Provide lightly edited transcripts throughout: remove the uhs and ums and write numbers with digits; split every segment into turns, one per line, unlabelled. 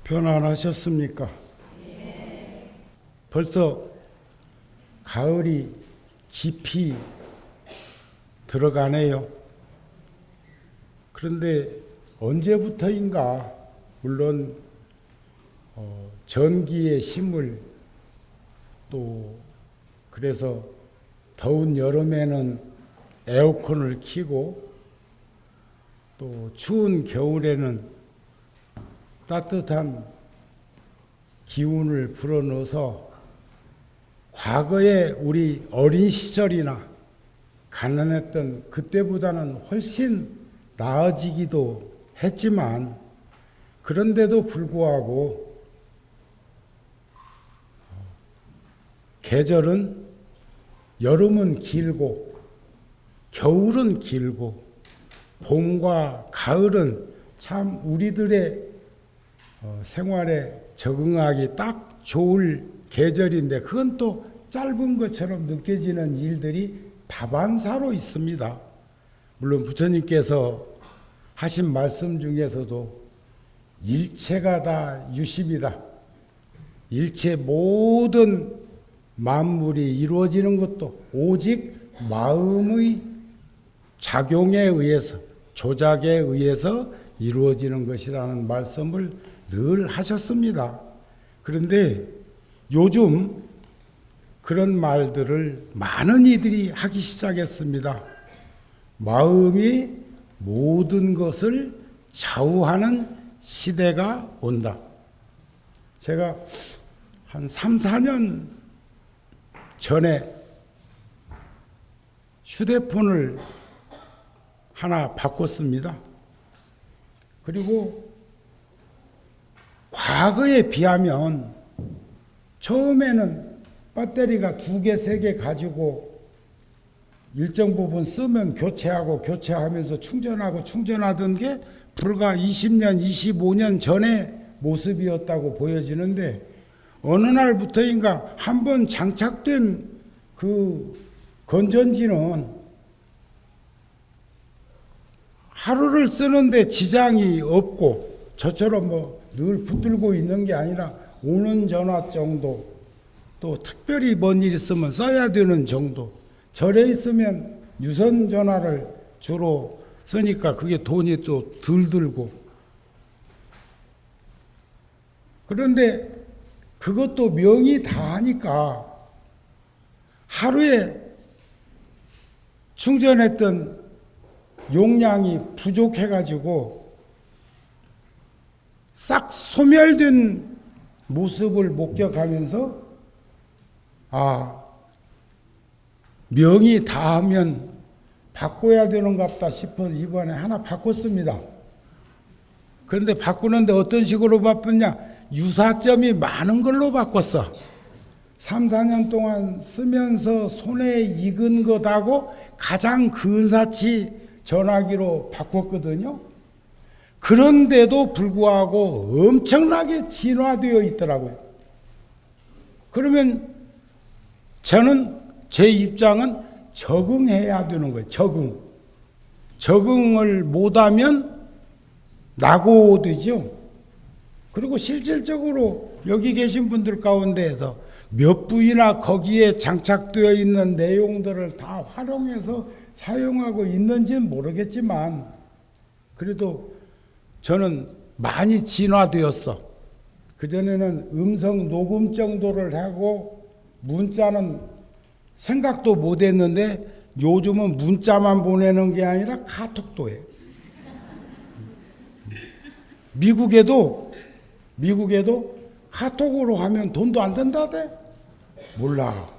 편안하셨습니까? 벌써 가을이 깊이 들어가네요. 그런데 언제부터인가 물론 전기의 힘을 또 그래서 더운 여름에는 에어컨을 켜고 또 추운 겨울에는 따뜻한 기운을 불어넣어서 과거에 우리 어린 시절이나 가난했던 그때보다는 훨씬 나아지기도 했지만 그런데도 불구하고 계절은 여름은 길고 겨울은 길고 봄과 가을은 참 우리들의 생활에 적응하기 딱 좋을 계절인데 그건 또 짧은 것처럼 느껴지는 일들이 다반사로 있습니다. 물론 부처님께서 하신 말씀 중에서도 일체가 다 유심이다. 일체 모든 만물이 이루어지는 것도 오직 마음의 작용에 의해서 조작에 의해서 이루어지는 것이라는 말씀을 늘 하셨습니다. 그런데 요즘 그런 말들을 많은 이들이 하기 시작했습니다. 마음이 모든 것을 좌우하는 시대가 온다. 제가 한 3, 4년 전에 휴대폰을 하나 바꿨습니다. 그리고 과거에 비하면 처음에는 배터리가 2개, 3개 가지고 일정 부분 쓰면 교체하면서 충전하던 게 불과 20년, 25년 전의 모습이었다고 보여지는데 어느 날부터인가 한번 장착된 그 건전지는 하루를 쓰는데 지장이 없고 저처럼 늘 붙들고 있는 게 아니라 오는 전화 정도 또 특별히 뭔 일 있으면 써야 되는 정도 절에 있으면 유선 전화를 주로 쓰니까 그게 돈이 또 덜 들고 그런데 그것도 명이 다하니까 하루에 충전했던 용량이 부족해가지고 싹 소멸된 모습을 목격하면서 명이 다하면 바꿔야 되는갑다 싶어서 이번에 하나 바꿨습니다. 그런데 바꾸는데 어떤 식으로 바꿨냐? 유사점이 많은 걸로 바꿨어. 3, 4년 동안 쓰면서 손에 익은 것하고 가장 근사치 전화기로 바꿨거든요. 그런데도 불구하고 엄청나게 진화되어 있더라고요. 그러면 저는 제 입장은 적응해야 되는 거예요. 적응을 못하면 낙오되죠. 그리고 실질적으로 여기 계신 분들 가운데에서 몇 부이나 거기에 장착되어 있는 내용들을 다 활용해서 사용하고 있는지는 모르겠지만 그래도 저는 많이 진화되었어. 그전에는 음성 녹음 정도를 하고 문자는 생각도 못했는데 요즘은 문자만 보내는 게 아니라 카톡도 해. 미국에도 카톡으로 하면 돈도 안 든다대? 몰라.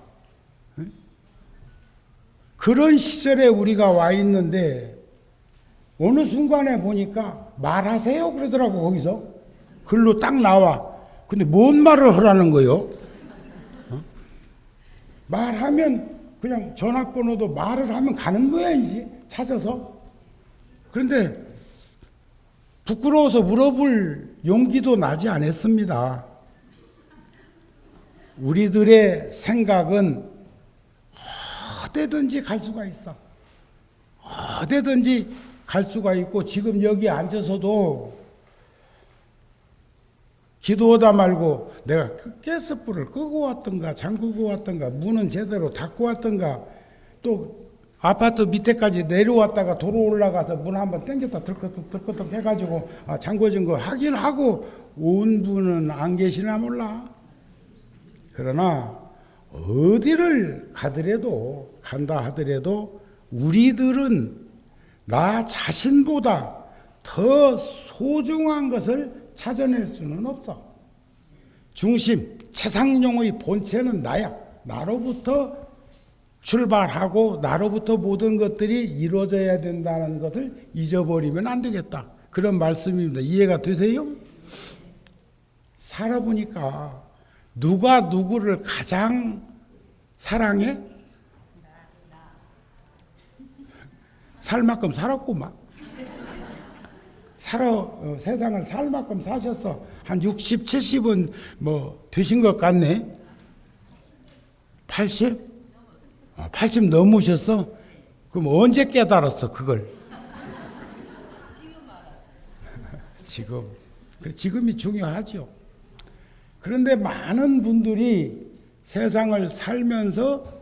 그런 시절에 우리가 와 있는데 어느 순간에 보니까 말하세요 그러더라고. 거기서 글로 딱 나와. 근데 뭔 말을 하라는 거요? 말하면 그냥 전화번호도 말을 하면 가는 거야 이제 찾아서. 그런데 부끄러워서 물어볼 용기도 나지 않았습니다. 우리들의 생각은 어디든지 갈 수가 있어. 어디든지 갈 수가 있고 지금 여기 앉아서도 기도하다 말고 내가 가스불을 끄고 왔던가 잠그고 왔던가 문은 제대로 닫고 왔던가 또 아파트 밑에까지 내려왔다가 도로 올라가서 문 한번 당겼다 들끄덕 해가지고 잠궈진 거 확인하고 온 분은 안 계시나 몰라. 그러나 어디를 간다 하더라도 우리들은 나 자신보다 더 소중한 것을 찾아낼 수는 없어. 중심, 최상용의 본체는 나야. 나로부터 출발하고 나로부터 모든 것들이 이루어져야 된다는 것을 잊어버리면 안 되겠다. 그런 말씀입니다. 이해가 되세요? 살아보니까 누가 누구를 가장 사랑해? 살 만큼 살았구만. 세상을 살 만큼 사셨어. 한 60, 70은 뭐 되신 것 같네. 80? 80 넘으셨어? 그럼 언제 깨달았어 그걸? 지금 알았어요. 지금이 중요하죠. 그런데 많은 분들이 세상을 살면서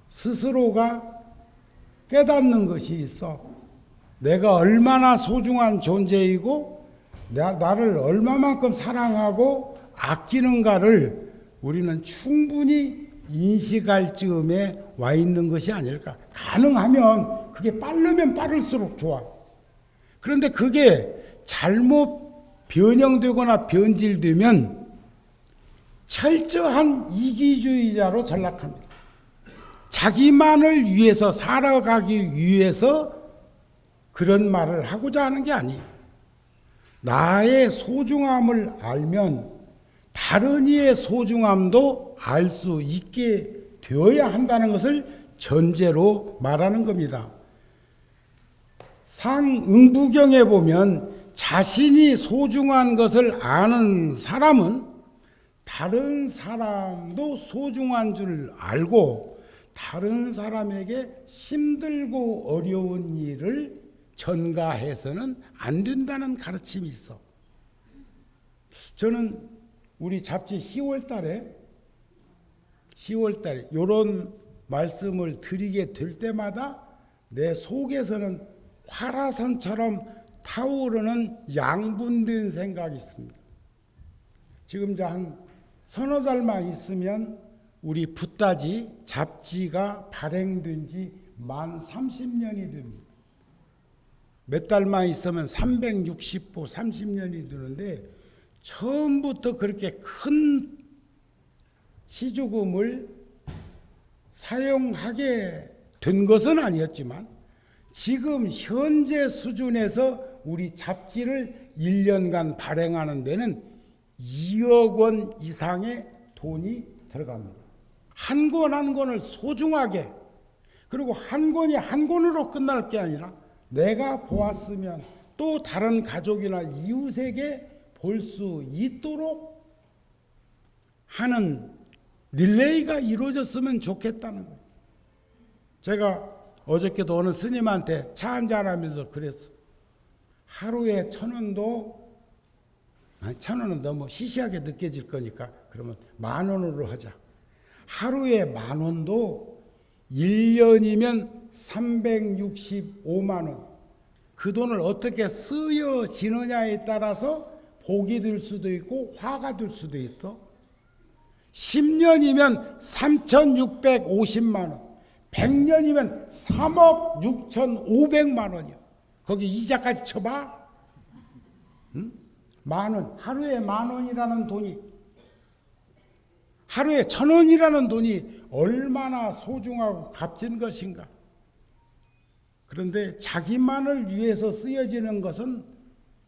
스스로가 깨닫는 것이 있어. 내가 얼마나 소중한 존재이고 나를 얼마만큼 사랑하고 아끼는가를 우리는 충분히 인식할 즈음에 와 있는 것이 아닐까. 가능하면 그게 빠르면 빠를수록 좋아. 그런데 그게 잘못 변형되거나 변질되면 철저한 이기주의자로 전락합니다. 자기만을 위해서 살아가기 위해서 그런 말을 하고자 하는 게 아니에요. 나의 소중함을 알면 다른 이의 소중함도 알 수 있게 되어야 한다는 것을 전제로 말하는 겁니다. 상응부경에 보면 자신이 소중한 것을 아는 사람은 다른 사람도 소중한 줄 알고 다른 사람에게 힘들고 어려운 일을 전가해서는 안 된다는 가르침이 있어. 저는 우리 잡지 10월 달에 이런 말씀을 드리게 될 때마다 내 속에서는 화라산처럼 타오르는 양분된 생각이 있습니다. 지금 이제 한 서너 달만 있으면 우리 붓다지 잡지가 발행된 지 만 30년이 됩니다. 몇 달만 있으면 360보 30년이 되는데 처음부터 그렇게 큰 시조금을 사용하게 된 것은 아니었지만 지금 현재 수준에서 우리 잡지를 1년간 발행하는 데는 2억 원 이상의 돈이 들어갑니다. 한 권 한 권을 소중하게, 그리고 한 권이 한 권으로 끝날 게 아니라 내가 보았으면 또 다른 가족이나 이웃에게 볼 수 있도록 하는 릴레이가 이루어졌으면 좋겠다는 거예요. 제가 어저께도 어느 스님한테 차 한잔하면서 그랬어. 하루에 1,000원도, 1,000원은 너무 시시하게 느껴질 거니까 그러면 10,000원으로 하자. 하루에 10,000원도 1년이면 365만 원. 그 돈을 어떻게 쓰여지느냐에 따라서 복이 될 수도 있고 화가 될 수도 있어. 10년이면 3,650만 원. 100년이면 3억 6,500만 원이요. 거기 이자까지 쳐봐. 응? 10,000원. 하루에 10,000원이라는 돈이, 하루에 1,000원이라는 돈이 얼마나 소중하고 값진 것인가. 그런데 자기만을 위해서 쓰여지는 것은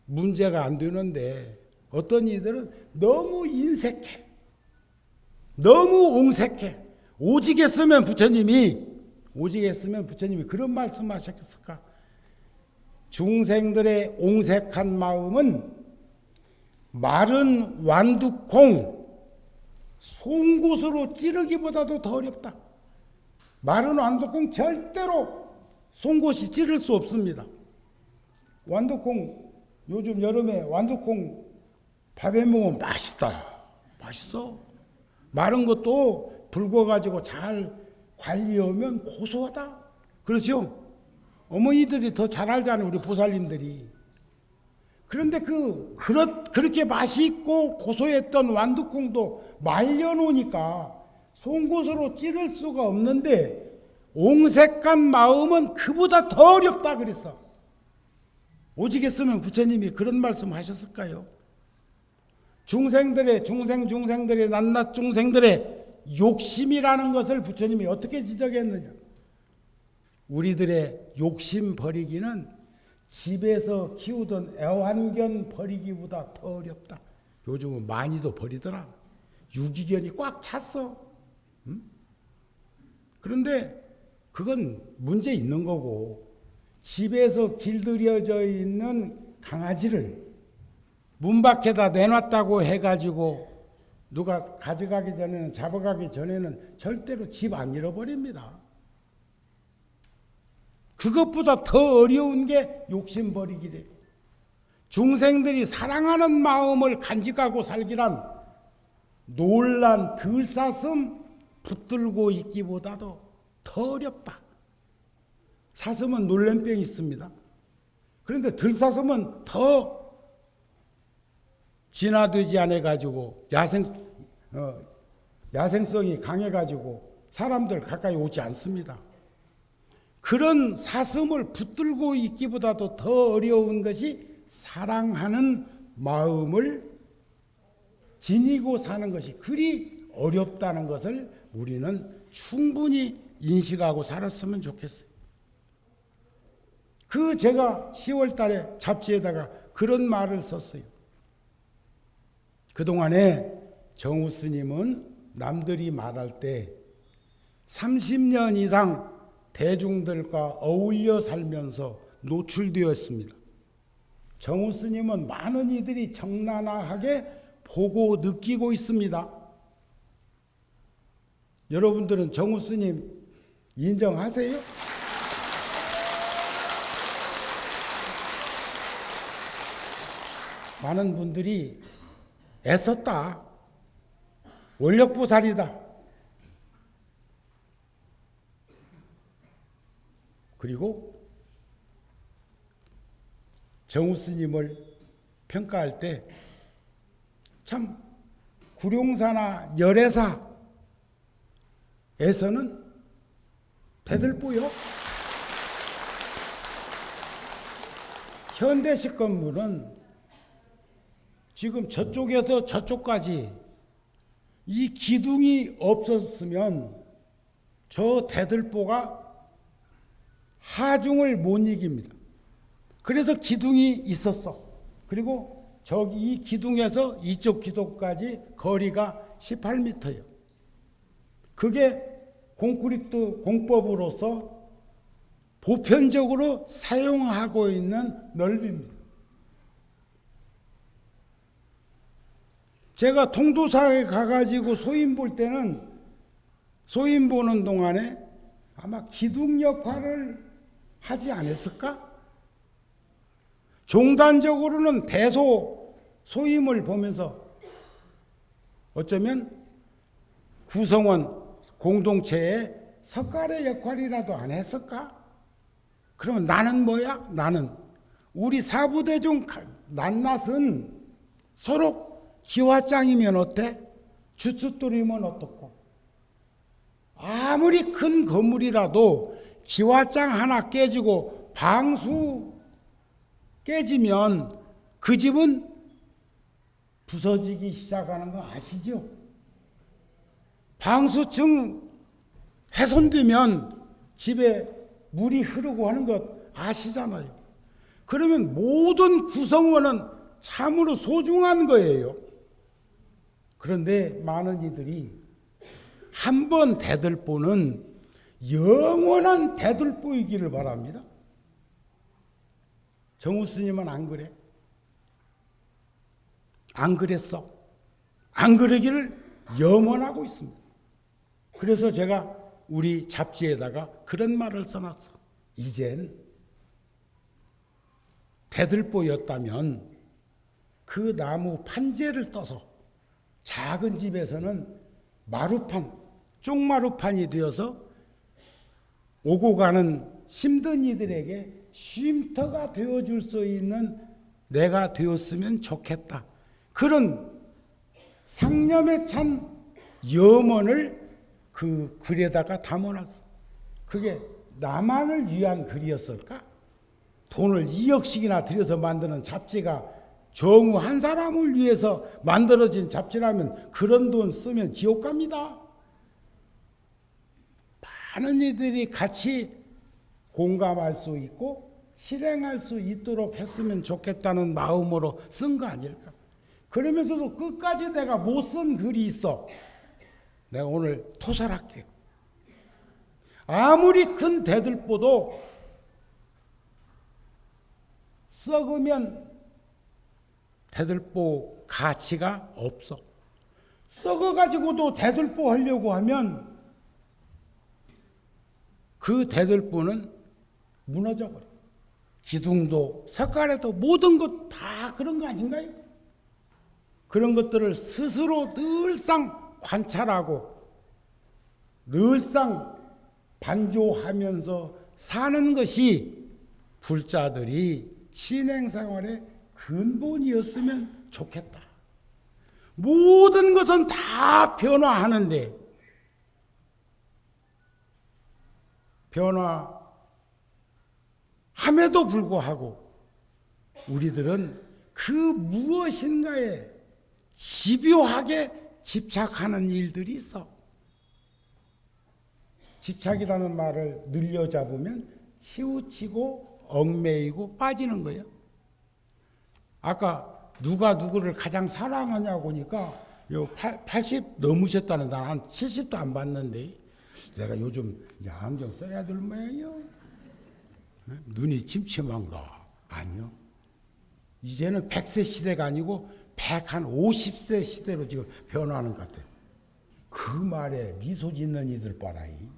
문제가 안 되는데 어떤 이들은 너무 인색해. 너무 옹색해. 오직 했으면 부처님이 그런 말씀하셨을까? 중생들의 옹색한 마음은 마른 완두콩 송곳으로 찌르기보다도 더 어렵다. 마른 완두콩 절대로 송곳이 찌를 수 없습니다. 완두콩, 요즘 여름에 완두콩 밥에 먹으면 맛있다. 맛있어. 마른 것도 불궈가지고 잘 관리하면 고소하다. 그렇죠? 어머니들이 더 잘 알잖아요. 우리 보살님들이. 그런데 그렇게 맛있고 고소했던 완두콩도 말려놓으니까 송곳으로 찌를 수가 없는데 옹색한 마음은 그보다 더 어렵다 그랬어. 오직했으면 부처님이 그런 말씀 하셨을까요? 중생들의 낱낱 중생들의 욕심이라는 것을 부처님이 어떻게 지적했느냐? 우리들의 욕심 버리기는 집에서 키우던 애완견 버리기보다 더 어렵다. 요즘은 많이도 버리더라. 유기견이 꽉 찼어. 그런데 그건 문제 있는 거고, 집에서 길들여져 있는 강아지를 문 밖에다 내놨다고 해가지고 누가 가져가기 전에는, 잡아가기 전에는 절대로 집 안 잃어버립니다. 그것보다 더 어려운 게 욕심 버리기래. 중생들이 사랑하는 마음을 간직하고 살기란 놀란 들사슴 붙들고 있기보다도 더 어렵다. 사슴은 놀랜병이 있습니다. 그런데 들사슴은 더 진화되지 않아가지고 야생성이 강해가지고 사람들 가까이 오지 않습니다. 그런 사슴을 붙들고 있기보다도 더 어려운 것이 사랑하는 마음을 지니고 사는 것이 그리 어렵다는 것을 우리는 충분히 인식하고 살았으면 좋겠어요. 제가 10월 달에 잡지에다가 그런 말을 썼어요. 그동안에 정우 스님은 남들이 말할 때 30년 이상 대중들과 어울려 살면서 노출되었습니다. 정우 스님은 많은 이들이 적나라하게 보고 느끼고 있습니다. 여러분들은 정우 스님 인정하세요? 많은 분들이 애썼다. 원력보살이다. 그리고 정우 스님을 평가할 때 참 구룡사나 열애사에서는 대들보요. 현대식 건물은 지금 저쪽에서 저쪽까지 이 기둥이 없었으면 저 대들보가 하중을 못 이깁니다. 그래서 기둥이 있었어. 그리고 저기 이 기둥에서 이쪽 기둥까지 거리가 18m예요. 그게 콘크리트 공법으로서 보편적으로 사용하고 있는 넓이입니다. 제가 통도사에 가가지고 소인 볼 때는 소인 보는 동안에 아마 기둥 역할을 하지 않았을까? 종단적으로는 소임을 보면서 어쩌면 구성원 공동체의 석가래 역할이라도 안 했을까? 그러면 나는 뭐야? 나는 우리 사부대중 낱낱은 서로 기와장이면 어때? 주춧돌이면 어떻고? 아무리 큰 건물이라도 기와장 하나 깨지고 방수 깨지면 그 집은 부서지기 시작하는 거 아시죠? 방수층 훼손되면 집에 물이 흐르고 하는 것 아시잖아요. 그러면 모든 구성원은 참으로 소중한 거예요. 그런데 많은 이들이 한 번 대들보는 영원한 대들보이기를 바랍니다. 정우 스님은 안 그래. 안 그랬어. 안 그러기를 염원하고 있습니다. 그래서 제가 우리 잡지에다가 그런 말을 써놨어. 이젠 대들보였다면 그 나무 판재를 떠서 작은 집에서는 마루판, 쪽마루판이 되어서 오고 가는 힘든 이들에게 쉼터가 되어줄 수 있는 내가 되었으면 좋겠다. 그런 상념에 찬 염원을 그 글에다가 담아놨어. 그게 나만을 위한 글이었을까? 돈을 2억씩이나 들여서 만드는 잡지가 정우 한 사람을 위해서 만들어진 잡지라면 그런 돈 쓰면 지옥 갑니다. 많은 이들이 같이 공감할 수 있고 실행할 수 있도록 했으면 좋겠다는 마음으로 쓴 거 아닐까? 그러면서도 끝까지 내가 못 쓴 글이 있어. 내가 오늘 토설할게요. 아무리 큰 대들보도 썩으면 대들보 가치가 없어. 썩어가지고도 대들보 하려고 하면 그 대들보는 무너져버려. 기둥도 석가래도 모든 것 다 그런 거 아닌가요? 그런 것들을 스스로 늘상 관찰하고 늘상 반조하면서 사는 것이 불자들이 신행생활의 근본이었으면 좋겠다. 모든 것은 다 변화하는데 변화함에도 불구하고 우리들은 그 무엇인가에 집요하게 집착하는 일들이 있어. 집착이라는 말을 늘려잡으면 치우치고 얽매이고 빠지는 거예요. 아까 누가 누구를 가장 사랑하냐고 하니까 80 넘으셨다는 난 한 70도 안 봤는데 내가 요즘 안경 써야 될 모양이요. 눈이 침침한가? 아니요. 이제는 100세 시대가 아니고 150세 시대로 지금 변화하는 것 같아요. 그 말에 미소 짓는 이들 봐라이.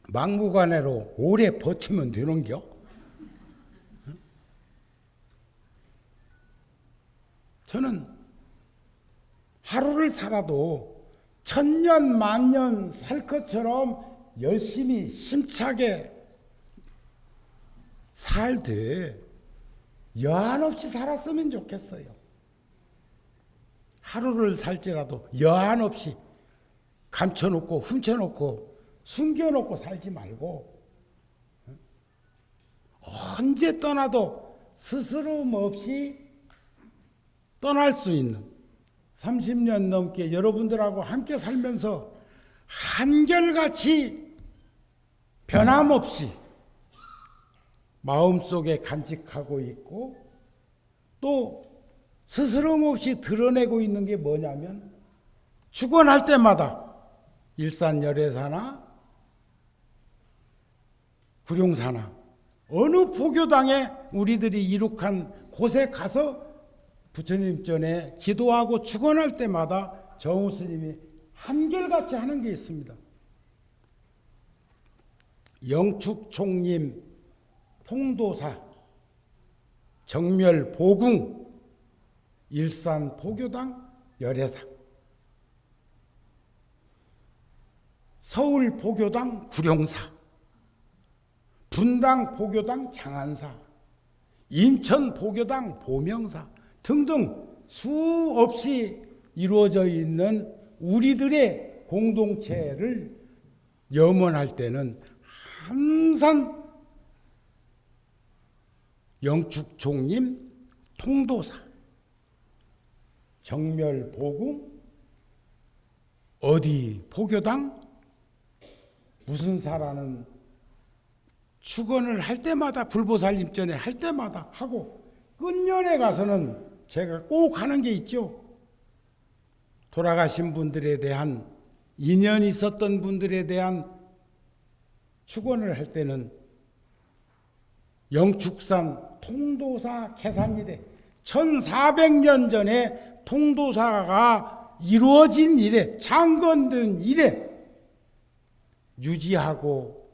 막무가내로 오래 버티면 되는겨? 저는 하루를 살아도 천년 만년 살 것처럼 열심히 힘차게 살되 여한 없이 살았으면 좋겠어요. 하루를 살지라도 여한 없이 감춰놓고 훔쳐놓고 숨겨놓고 살지 말고 언제 떠나도 스스럼 없이 떠날 수 있는 30년 넘게 여러분들하고 함께 살면서 한결같이 변함없이 마음속에 간직하고 있고 또 스스럼 없이 드러내고 있는 게 뭐냐면 축원할 때마다 일산 열애사나 구룡사나 어느 포교당에 우리들이 이룩한 곳에 가서 부처님 전에 기도하고 축원할 때마다 정우 스님이 한결같이 하는 게 있습니다. 영축총림 통도사 정멸 보궁 일산 포교당 열애사 서울 포교당 구룡사 분당 포교당 장안사 인천 포교당 보명사 등등 수없이 이루어져 있는 우리들의 공동체를 염원할 때는 항상 영축총림 통도사 정멸보궁 어디 포교당 무슨 사라는 축원을 할 때마다 불보살님 전에 할 때마다 하고 끝년에 가서는 제가 꼭 하는 게 있죠. 돌아가신 분들에 대한 인연이 있었던 분들에 대한 축원을 할 때는 영축산 통도사 계산일에 1400년 전에 통도사가 이루어진 이래 창건된 이래 유지하고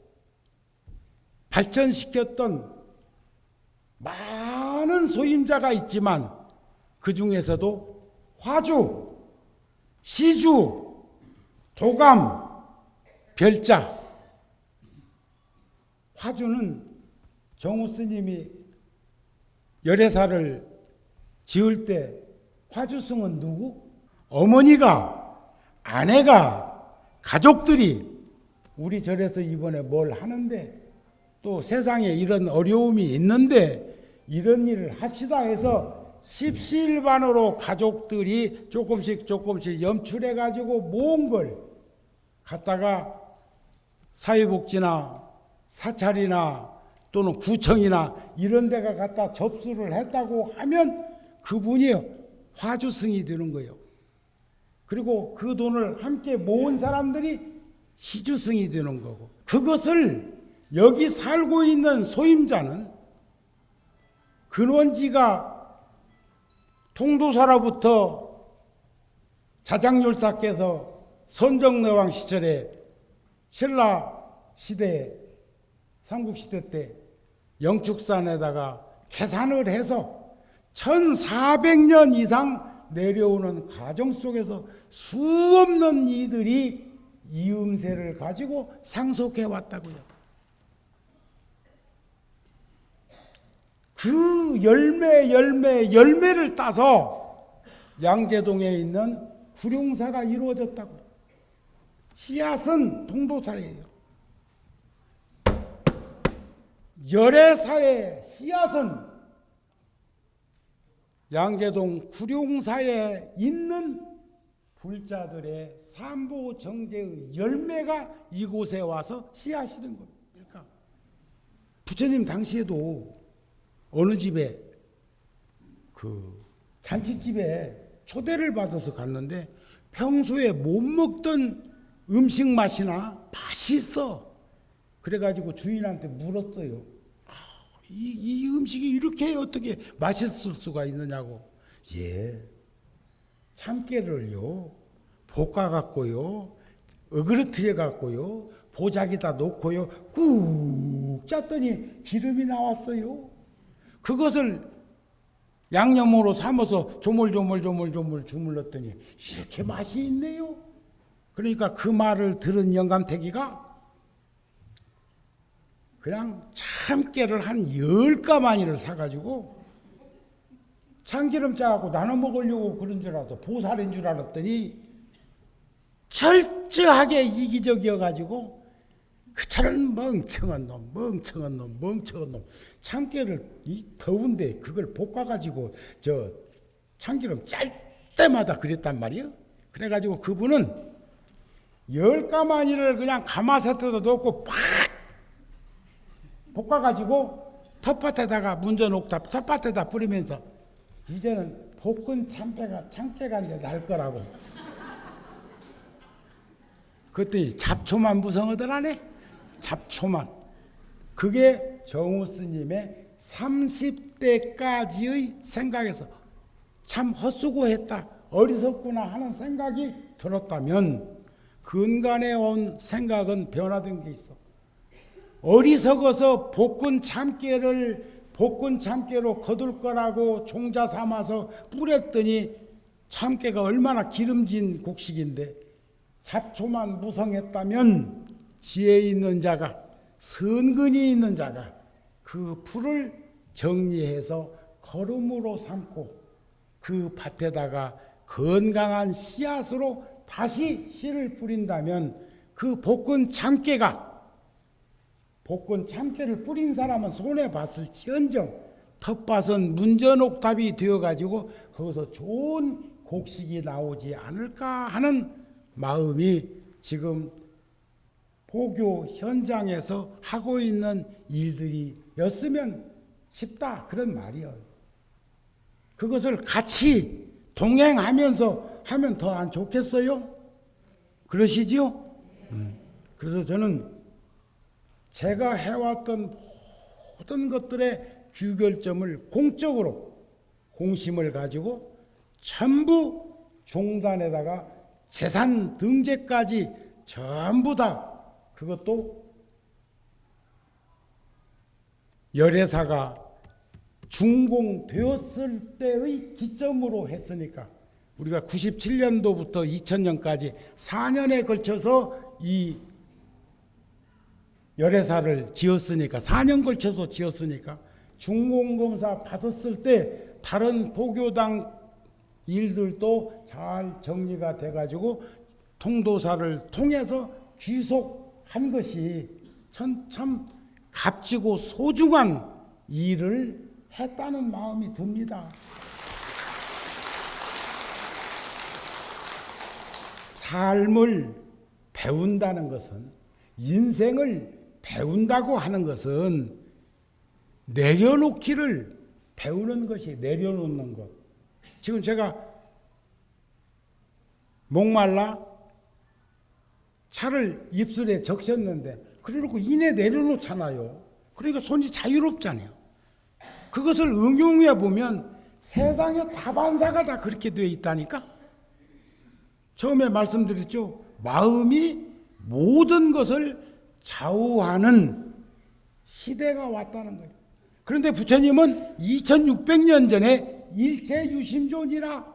발전시켰던 많은 소임자가 있지만 그 중에서도 화주, 시주, 도감, 별자. 화주는 정우 스님이 열애사를 지을 때 화주승은 누구? 어머니가, 아내가, 가족들이 우리 절에서 이번에 뭘 하는데 또 세상에 이런 어려움이 있는데 이런 일을 합시다 해서 십시일반으로 가족들이 조금씩 염출해 가지고 모은 걸 갖다가 사회복지나 사찰이나 또는 구청이나 이런 데가 갖다 접수를 했다고 하면 그분이 화주승이 되는 거예요. 그리고 그 돈을 함께 모은 사람들이 시주승이 되는 거고, 그것을 여기 살고 있는 소임자는 근원지가 통도사로부터 자장율사께서 선정내왕 시절에 신라 시대 삼국시대 때 영축산에다가 계산을 해서 1400년 이상 내려오는 과정 속에서 수없는 이들이 이음새를 가지고 상속해 왔다고요. 그 열매를 따서 양재동에 있는 구룡사가 이루어졌다고요. 씨앗은 통도사예요. 열애사의 씨앗은 양재동 구룡사에 있는 불자들의 삼보 정제의 열매가 이곳에 와서 씨앗이 된 겁니다. 그러니까 부처님 당시에도 어느 집에 그 잔치집에 초대를 받아서 갔는데 평소에 못 먹던 음식 맛이나 맛있어. 그래가지고 주인한테 물었어요. 이 음식이 이렇게 어떻게 맛있을 수가 있느냐고. 예, 참깨를요 볶아갖고요 어그러뜨려갖고요 보자기다 놓고요 꾹 짰더니 기름이 나왔어요. 그것을 양념으로 삼아서 조물조물 주물렀더니 이렇게 맛이 있네요. 그러니까 그 말을 들은 영감태기가 그냥 참깨를 한 10가마니를 사가지고 참기름 짜갖고 나눠 먹으려고 그런 줄 알았어. 보살인 줄 알았더니 철저하게 이기적이어가지고 그 차는 멍청한 놈 참깨를 이 더운데 그걸 볶아가지고 저 참기름 짤 때마다 그랬단 말이에요. 그래가지고 그분은 10가마니를 그냥 가마솥에다 넣고 팍 볶아가지고 텃밭에다가 문전옥탑 텃밭에다 뿌리면서 이제는 볶은 참깨가 이제 날 거라고. 그랬더니 잡초만 무성하더라네. 잡초만. 그게 정우 스님의 30대까지의 생각에서 참 헛수고했다, 어리석구나 하는 생각이 들었다면 근간에 온 생각은 변화된 게 있어. 어리석어서 볶은 참깨로 거둘 거라고 종자 삼아서 뿌렸더니 참깨가 얼마나 기름진 곡식인데 잡초만 무성했다면 지혜 있는 자가, 선근이 있는 자가 그 풀을 정리해서 거름으로 삼고 그 밭에다가 건강한 씨앗으로 다시 씨를 뿌린다면 그 볶은 참깨를 뿌린 사람은 손해봤을지언정 텃밭은 문전옥답이 되어가지고 거기서 좋은 곡식이 나오지 않을까 하는 마음이 지금 포교 현장에서 하고 있는 일들이었으면 싶다, 그런 말이에요. 그것을 같이 동행하면서 하면 더 안 좋겠어요? 그러시지요? 그래서 저는 제가 해왔던 모든 것들의 규결점을 공적으로 공심을 가지고 전부 종단에다가 재산 등재까지 전부 다 그것도 열애사가 준공되었을 때의 기점으로 했으니까 우리가 97년도부터 2000년까지 4년에 걸쳐서 이 열애사를 지었으니까 4년 걸쳐서 지었으니까 준공검사 받았을 때 다른 포교당 일들도 잘 정리가 돼가지고 통도사를 통해서 귀속한 것이 참 값지고 소중한 일을 했다는 마음이 듭니다. 삶을 배운다는 것은, 인생을 배운다고 하는 것은 내려놓기를 배우는 것이, 내려놓는 것. 지금 제가 목말라 차를 입술에 적셨는데 그래놓고 이내 내려놓잖아요. 그러니까 손이 자유롭잖아요. 그것을 응용해 보면 세상의 다반사가 다 그렇게 되어 있다니까. 처음에 말씀드렸죠. 마음이 모든 것을 좌우하는 시대가 왔다는 거예요. 그런데 부처님은 2600년 전에 일체유심존이라,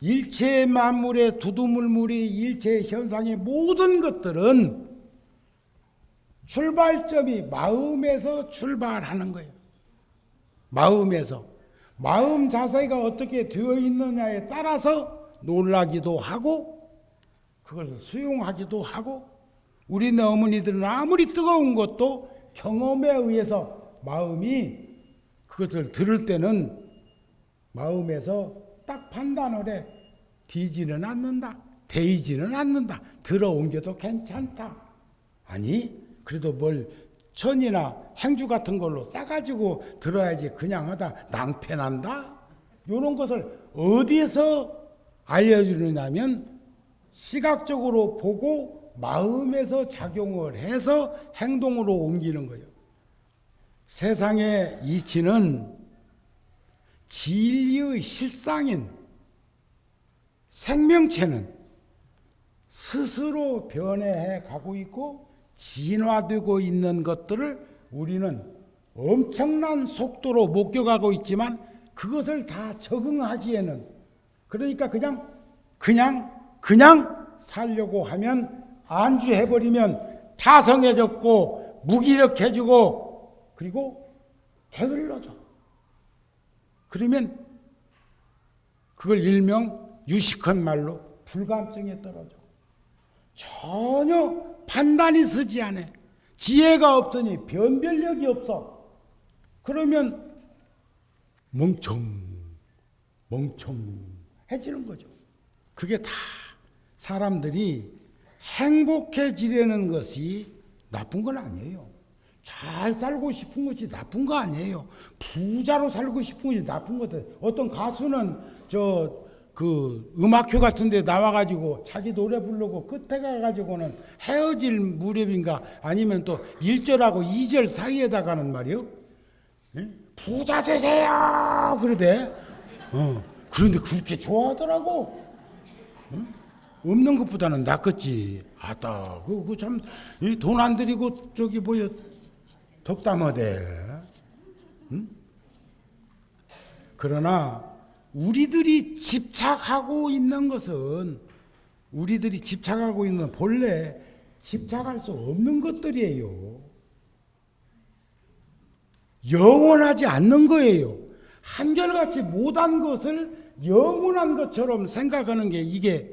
일체 만물의 두두물물이, 일체 현상의 모든 것들은 출발점이 마음에서 출발하는 거예요. 마음에서. 마음 자세가 어떻게 되어 있느냐에 따라서 놀라기도 하고 그걸 수용하기도 하고, 우리 어머니들은 아무리 뜨거운 것도 경험에 의해서 마음이 그것을 들을 때는 마음에서 딱 판단을 해. 뒤지는 않는다, 데이지는 않는다, 들어옮겨도 괜찮다. 아니 그래도 뭘 천이나 행주 같은 걸로 싸가지고 들어야지 그냥 하다 낭패난다. 이런 것을 어디서 알려주느냐면 시각적으로 보고 마음에서 작용을 해서 행동으로 옮기는 거예요. 세상의 이치는 진리의 실상인 생명체는 스스로 변해해 가고 있고 진화되고 있는 것들을 우리는 엄청난 속도로 목격하고 있지만 그것을 다 적응하기에는, 그러니까 그냥 살려고 하면 안주해버리면 타성해졌고 무기력해지고 그리고 게을러져. 그러면 그걸 일명 유식한 말로 불감증에 떨어져. 전혀 판단이 서지 않아. 지혜가 없으니 변별력이 없어. 그러면 멍청해지는 거죠. 그게 다 사람들이 행복해지려는 것이 나쁜 건 아니에요. 잘 살고 싶은 것이 나쁜 거 아니에요. 부자로 살고 싶은 것이 나쁜 것 같아요. 어떤 가수는 음악회 같은 데 나와가지고 자기 노래 부르고 끝에 가가지고는 헤어질 무렵인가 아니면 또 1절하고 2절 사이에다가는 말이요. 부자 되세요! 그러대. 그런데 그렇게 좋아하더라고. 없는 것보다는 낫겠지. 아따, 그거 참, 돈 안 들이고 저기 덕담하대. 그러나 우리들이 집착하고 있는 것은, 본래 집착할 수 없는 것들이에요. 영원하지 않는 거예요. 한결같이 못한 것을 영원한 것처럼 생각하는 게, 이게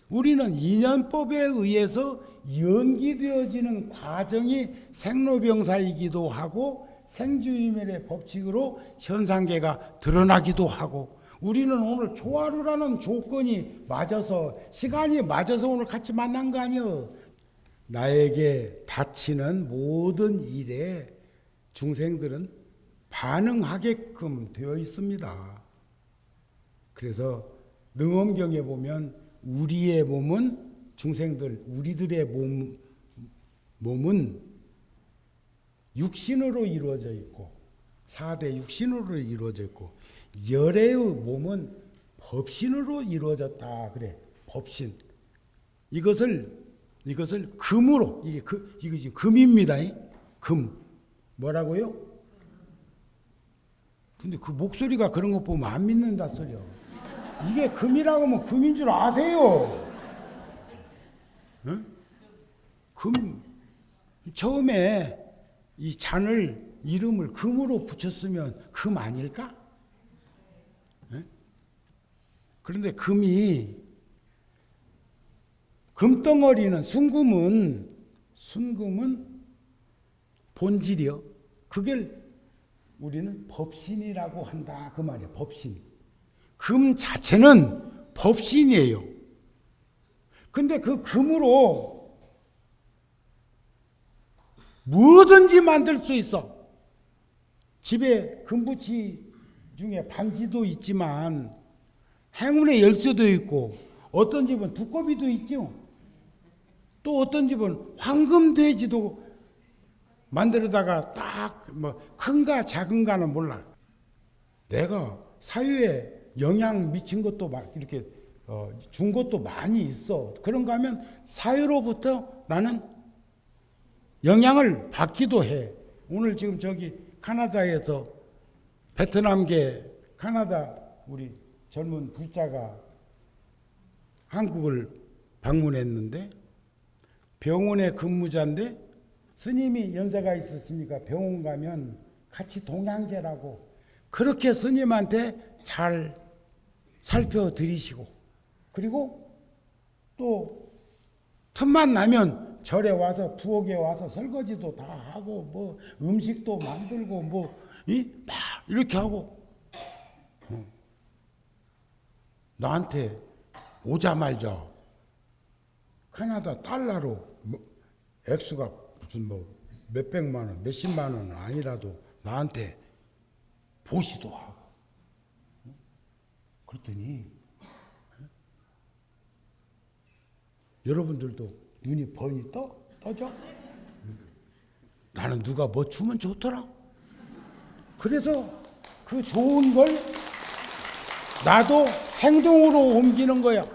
우리는 인연법에 의해서 연기되어지는 과정이 생로병사이기도 하고 생주이멸의 법칙으로 현상계가 드러나기도 하고, 우리는 오늘 조화루라는 조건이 맞아서, 시간이 맞아서 오늘 같이 만난 거 아니요. 나에게 닥치는 모든 일에 중생들은 반응하게끔 되어 있습니다. 그래서 능엄경에 보면 우리의 몸은, 우리들의 몸은 육신으로 이루어져 있고 4대 육신으로 이루어져 있고 열애의 몸은 법신으로 이루어졌다. 그래, 법신. 이것을 금으로, 이게 지금 금입니다. 금. 뭐라고요? 근데 그 목소리가 그런 거 보면 안 믿는다 소리야. 이게 금이라고 하면 금인 줄 아세요? 응? 금, 처음에 이 잔을, 이름을 금으로 붙였으면 금 아닐까? 응? 그런데 금이, 금덩어리는, 순금은 본질이요. 그걸 우리는 법신이라고 한다. 그 말이에요. 법신. 금 자체는 법신이에요. 근데 그 금으로 뭐든지 만들 수 있어. 집에 금붙이 중에 반지도 있지만 행운의 열쇠도 있고 어떤 집은 두꺼비도 있죠. 또 어떤 집은 황금돼지도 만들어다가 딱 뭐 큰가 작은가는 몰라. 내가 사회에 영향 미친 것도 막 이렇게 준 것도 많이 있어. 그런가 하면 사회로부터 나는 영향을 받기도 해. 오늘 지금 저기 카나다에서 베트남계 카나다 우리 젊은 불자가 한국을 방문했는데 병원에 근무자인데 스님이 연세가 있었으니까 병원 가면 같이 동양제라고 그렇게 스님한테 잘 살펴드리시고 그리고 또 틈만 나면 절에 와서 부엌에 와서 설거지도 다 하고 뭐 음식도 만들고 뭐 막 이렇게 하고 나한테 오자마자 카나다 달러로 액수가 무슨 뭐 몇백만 원, 몇십만 원은 아니라도 나한테 보시도 하고 그랬더니 여러분들도 눈이 번이 떠져? 나는 누가 뭐 주면 좋더라. 그래서 그 좋은 걸 나도 행동으로 옮기는 거야.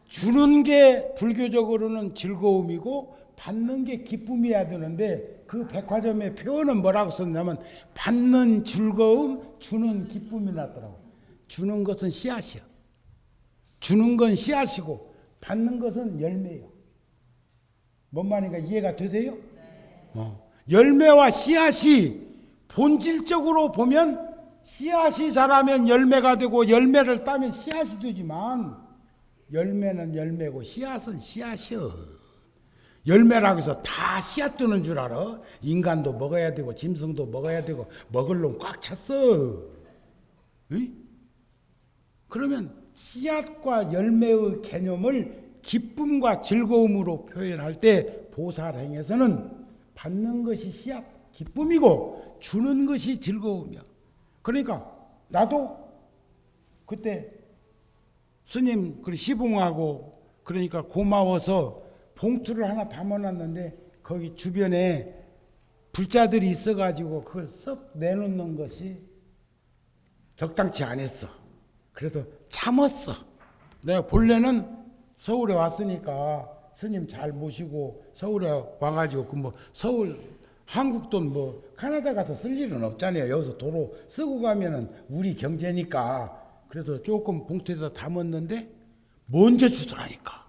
주는 게 불교적으로는 즐거움이고 받는 게 기쁨이어야 되는데 그 백화점의 표현은 뭐라고 썼냐면 받는 즐거움, 주는 기쁨이 나더라고. 주는 것은 씨앗이야. 주는 건 씨앗이고 받는 것은 열매예요. 뭔 말인가 이해가 되세요? 열매와 씨앗이 본질적으로 보면 씨앗이 자라면 열매가 되고 열매를 따면 씨앗이 되지만 열매는 열매고 씨앗은 씨앗이요. 열매라고 해서 다 씨앗 뜨는 줄 알아? 인간도 먹어야 되고 짐승도 먹어야 되고 먹을 놈 꽉 찼어. 응? 그러면 씨앗과 열매의 개념을 기쁨과 즐거움으로 표현할 때 보살행에서는 받는 것이 씨앗, 기쁨이고 주는 것이 즐거움이야. 그러니까 나도 그때 스님 시봉하고 그러니까 고마워서 봉투를 하나 담아놨는데 거기 주변에 불자들이 있어가지고 그걸 썩 내놓는 것이 적당치 않았어. 그래서 참았어. 내가 본래는 서울에 왔으니까 스님 잘 모시고 서울에 와가지고 그 뭐 서울 한국 돈 뭐 카나다 가서 쓸 일은 없잖아요. 여기서 도로 쓰고 가면은 우리 경제니까. 그래서 조금 봉투에다 담았는데 먼저 주더라니까.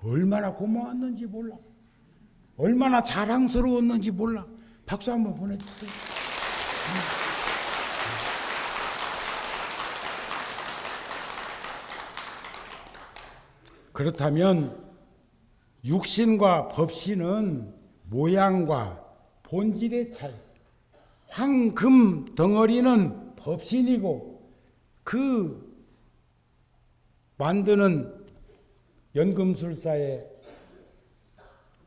얼마나 고마웠는지 몰라. 얼마나 자랑스러웠는지 몰라. 박수 한번 보내주세요. 그렇다면 육신과 법신은 모양과 본질의 차이. 황금 덩어리는 법신이고 그 만드는 연금술사의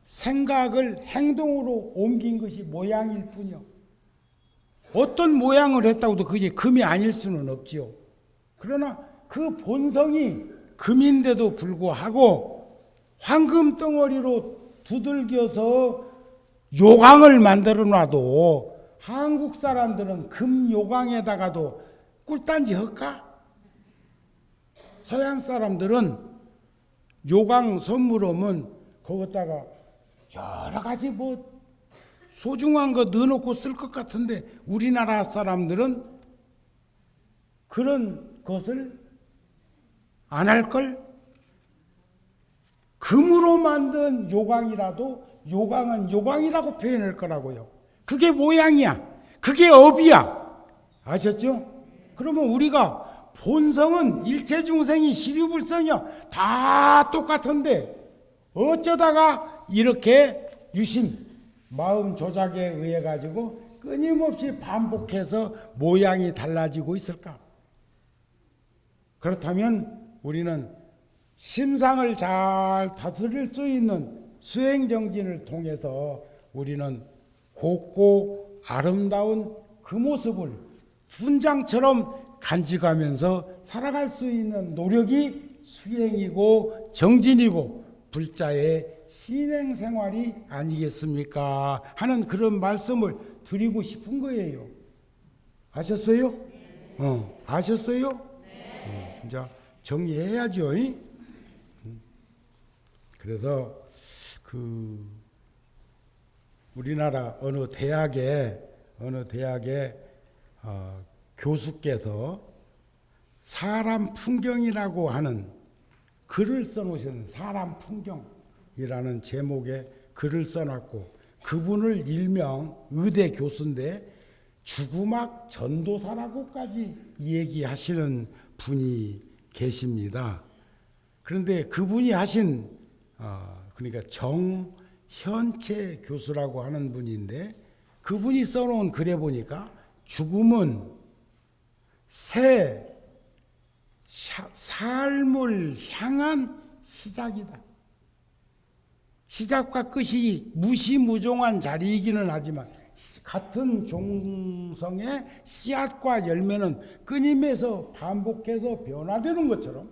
생각을 행동으로 옮긴 것이 모양일 뿐이요. 어떤 모양을 했다고 해도 그게 금이 아닐 수는 없지요. 그러나 그 본성이 금인데도 불구하고 황금 덩어리로 두들겨서 요강을 만들어 놔도 한국 사람들은 금 요강에다가도 꿀단지 할까? 서양 사람들은 요강 선물 오면 거기다가 여러 가지 뭐 소중한 거 넣어놓고 쓸 것 같은데 우리나라 사람들은 그런 것을 안 할걸? 금으로 만든 요강이라도 요강은 요강이라고 표현할 거라고요. 그게 모양이야. 그게 업이야. 아셨죠? 그러면 우리가 본성은 일체중생이 시류불성이야. 다 똑같은데 어쩌다가 이렇게 유심, 마음 조작에 의해 가지고 끊임없이 반복해서 모양이 달라지고 있을까? 그렇다면 우리는 심상을 잘 다스릴 수 있는 수행정진을 통해서 우리는 곱고 아름다운 그 모습을 훈장처럼 간직하면서 살아갈 수 있는 노력이 수행이고 정진이고 불자의 신행생활이 아니겠습니까? 하는 그런 말씀을 드리고 싶은 거예요. 아셨어요? 아셨어요? 이제 정리해야죠. 그래서 우리나라 어느 대학에 교수께서 사람 풍경이라고 하는 글을 써놓으셨는데, 사람 풍경이라는 제목의 글을 써놨고, 그분을 일명 의대 교수인데 죽음학 전도사라고까지 얘기하시는 분이 계십니다. 그런데 그분이 하신 그러니까 정현채 교수라고 하는 분인데, 그분이 써놓은 글에 보니까 죽음은 새 삶을 향한 시작이다. 시작과 끝이 무시무종한 자리이기는 하지만 같은 종성의 씨앗과 열매는 끊임에서 반복해서 변화되는 것처럼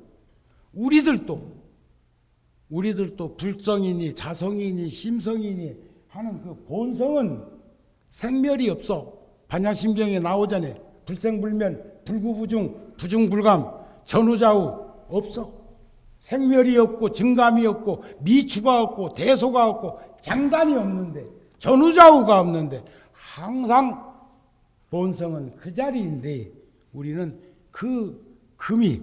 우리들도 불성이니 자성이니 심성이니 하는 그 본성은 생멸이 없어. 반야심경에 나오잖아요. 불생불멸, 불구부중, 부중불감, 전후좌우 없어. 생멸이 없고 증감이 없고 미추가 없고 대소가 없고 장단이 없는데, 전후좌우가 없는데 항상 본성은 그 자리인데, 우리는 그 금이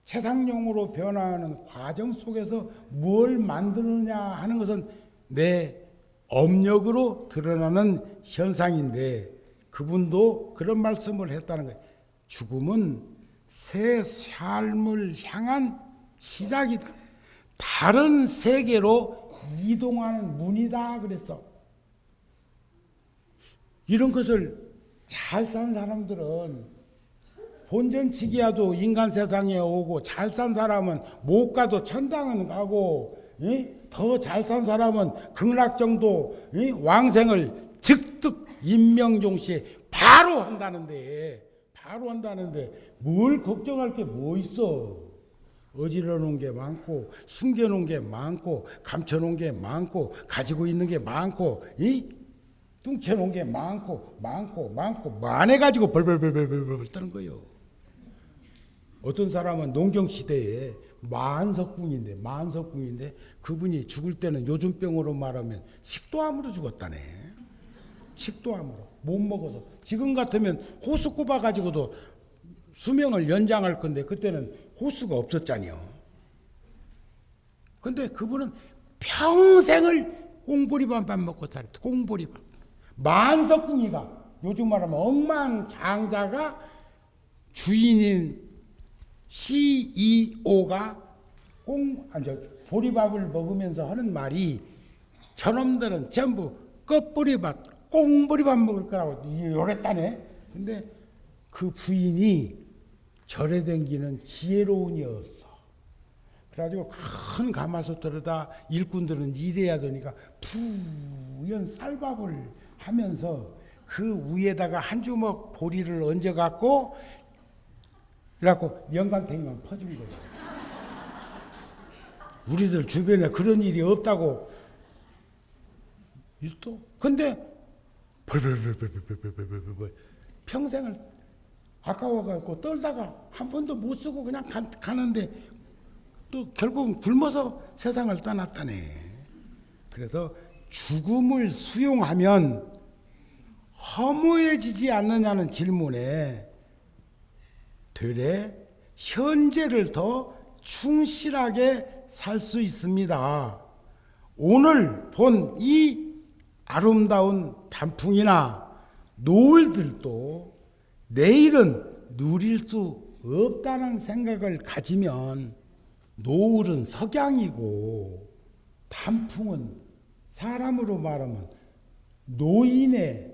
최상용으로 변화하는 과정 속에서 뭘 만드느냐 하는 것은 내 업력으로 드러나는 현상인데, 그분도 그런 말씀을 했다는 거예요. 죽음은 새 삶을 향한 시작이다. 다른 세계로 이동하는 문이다 그랬어. 이런 것을 잘 산 사람들은 본전치기야도 인간 세상에 오고, 잘 산 사람은 못 가도 천당은 가고, 더 잘 산 사람은 극락정도 왕생을 즉득 임명종시에 바로 한다는데 뭘 걱정할 게 뭐 있어? 어지러 놓은 게 많고, 숨겨 놓은 게 많고, 감춰 놓은 게 많고, 가지고 있는 게 많고, 뚱쳐 놓은 게 많고 많아 가지고 벌벌 떠는 거예요. 어떤 사람은 농경시대에 만석궁인데 그분이 죽을 때는 요즘병으로 말하면 식도암으로 죽었다네. 식도암으로 못 먹어서. 지금 같으면 호수 꼽아 가지고도 수명을 연장할 건데 그때는 호수가 없었잖아요. 근데 그분은 평생을 꽁보리밥만 먹고 살았다. 꽁보리밥. 만석궁이가 요즘 말하면 억만장자가 주인인 CEO가 보리밥을 먹으면서 하는 말이, 저놈들은 전부 끝보리밥, 꽁보리밥 먹을 거라고 이랬다네. 근데 그 부인이 절에 댕기는 지혜로운 이였어. 그래가지고 큰 가마솥들에다 일꾼들은 일해야 되니까 푸연 쌀밥을 하면서 그 위에다가 한 주먹 보리를 얹어갖고 그래갖고 영감탱이만 퍼준 거예요. 우리들 주변에 그런 일이 없다고 있어. 근데 벌벌벌벌벌벌벌벌 평생을 아까워갖고 떨다가 한 번도 못 쓰고 그냥 가는데 또 결국은 굶어서 세상을 떠났다네. 그래서 죽음을 수용하면 허무해지지 않느냐는 질문에 되레 현재를 더 충실하게 살 수 있습니다. 오늘 본 이 아름다운 단풍이나 노을들도 내일은 누릴 수 없다는 생각을 가지면 노을은 석양이고 단풍은 사람으로 말하면 노인의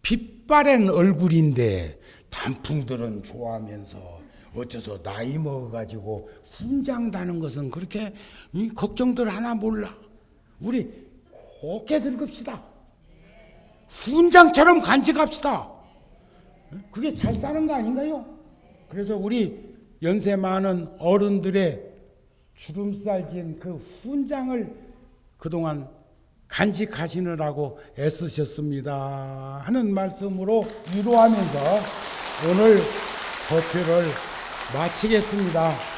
빛바랜 얼굴인데 단풍들은 좋아하면서 어째서 나이 먹어가지고 훈장다는 것은 그렇게 걱정들 하나 몰라. 우리 곱게 늙읍시다. 훈장처럼 간직합시다. 그게 잘 사는 거 아닌가요? 그래서 우리 연세 많은 어른들의 주름살 진 그 훈장을 그동안 간직하시느라고 애쓰셨습니다 하는 말씀으로 위로하면서 오늘 법회를 마치겠습니다.